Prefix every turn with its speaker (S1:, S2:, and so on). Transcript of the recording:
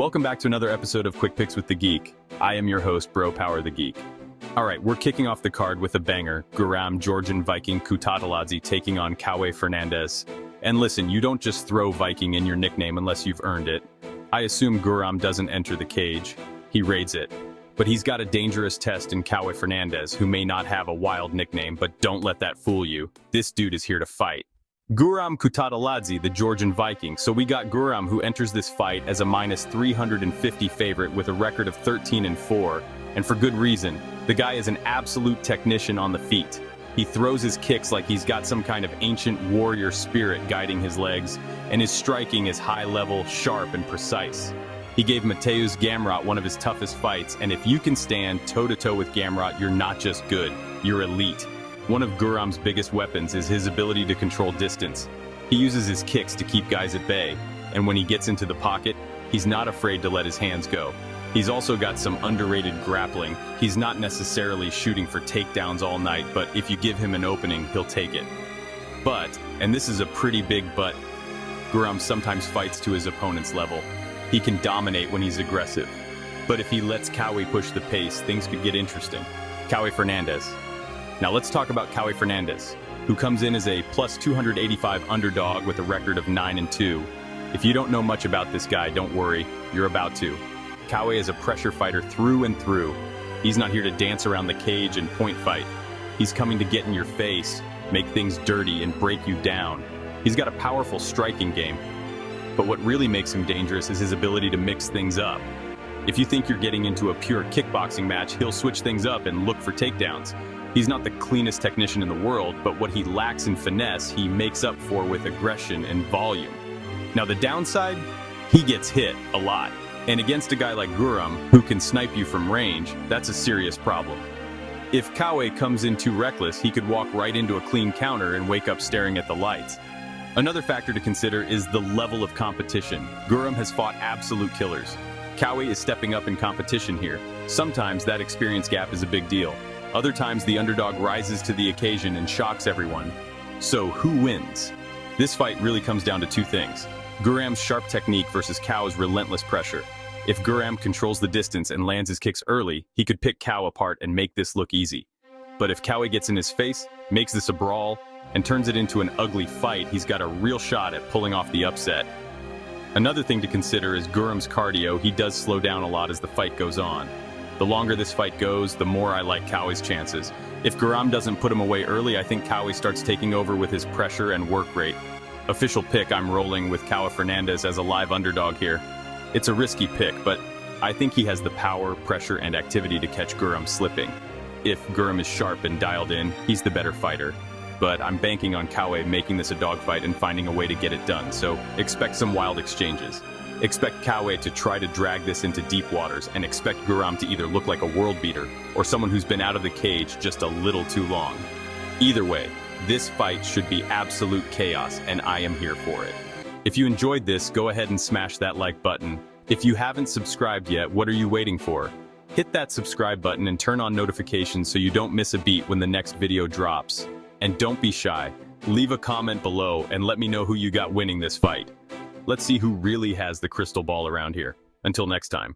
S1: Welcome back to another episode of Quick Picks with the Geek. I am your host, Bro Power the Geek. Alright, we're kicking off the card with a banger, Guram Georgian Viking Kutateladze taking on Kauê Fernandes. And listen, you don't just throw Viking in your nickname unless you've earned it. I assume Guram doesn't enter the cage, he raids it. But he's got a dangerous test in Kauê Fernandes, who may not have a wild nickname, but don't let that fool you. This dude is here to fight. Guram Kutateladze, the Georgian Viking. So we got Guram, who enters this fight as a minus 350 favorite with a record of 13-4, and for good reason. The guy is an absolute technician on the feet. He throws his kicks like he's got some kind of ancient warrior spirit guiding his legs, and his striking is high-level, sharp, and precise. He gave Mateusz Gamrot one of his toughest fights, and if you can stand toe-to-toe with Gamrot, you're not just good, you're elite. One of Guram's biggest weapons is his ability to control distance. He uses his kicks to keep guys at bay, and when he gets into the pocket, he's not afraid to let his hands go. He's also got some underrated grappling. He's not necessarily shooting for takedowns all night, but if you give him an opening, he'll take it. But, and this is a pretty big but, Guram sometimes fights to his opponent's level. He can dominate when he's aggressive. But if he lets Kauê push the pace, things could get interesting. Kauê Fernandes. Now let's talk about Kauê Fernandes, who comes in as a plus 285 underdog with a record of 9-2. If you don't know much about this guy, don't worry, you're about to. Kauê is a pressure fighter through and through. He's not here to dance around the cage and point fight. He's coming to get in your face, make things dirty, and break you down. He's got a powerful striking game. But what really makes him dangerous is his ability to mix things up. If you think you're getting into a pure kickboxing match, he'll switch things up and look for takedowns. He's not the cleanest technician in the world, but what he lacks in finesse, he makes up for with aggression and volume. Now the downside? He gets hit a lot. And against a guy like Guram, who can snipe you from range, that's a serious problem. If Kauê comes in too reckless, he could walk right into a clean counter and wake up staring at the lights. Another factor to consider is the level of competition. Guram has fought absolute killers. Kauê is stepping up in competition here. Sometimes that experience gap is a big deal. Other times the underdog rises to the occasion and shocks everyone. So who wins? This fight really comes down to two things. Guram's sharp technique versus Kauê's relentless pressure. If Guram controls the distance and lands his kicks early, he could pick Kauê apart and make this look easy. But if Kauê gets in his face, makes this a brawl, and turns it into an ugly fight, he's got a real shot at pulling off the upset. Another thing to consider is Guram's cardio. He does slow down a lot as the fight goes on. The longer this fight goes, the more I like Kauê's chances. If Guram doesn't put him away early, I think Kauê starts taking over with his pressure and work rate. Official pick, I'm rolling with Kauê Fernandes as a live underdog here. It's a risky pick, but I think he has the power, pressure, and activity to catch Guram slipping. If Guram is sharp and dialed in, he's the better fighter. But I'm banking on Kauê making this a dogfight and finding a way to get it done, so expect some wild exchanges. Expect Kauê to try to drag this into deep waters, and expect Guram to either look like a world beater or someone who's been out of the cage just a little too long. Either way, this fight should be absolute chaos, and I am here for it. If you enjoyed this, go ahead and smash that like button. If you haven't subscribed yet, what are you waiting for? Hit that subscribe button and turn on notifications so you don't miss a beat when the next video drops. And don't be shy. Leave a comment below and let me know who you got winning this fight. Let's see who really has the crystal ball around here. Until next time.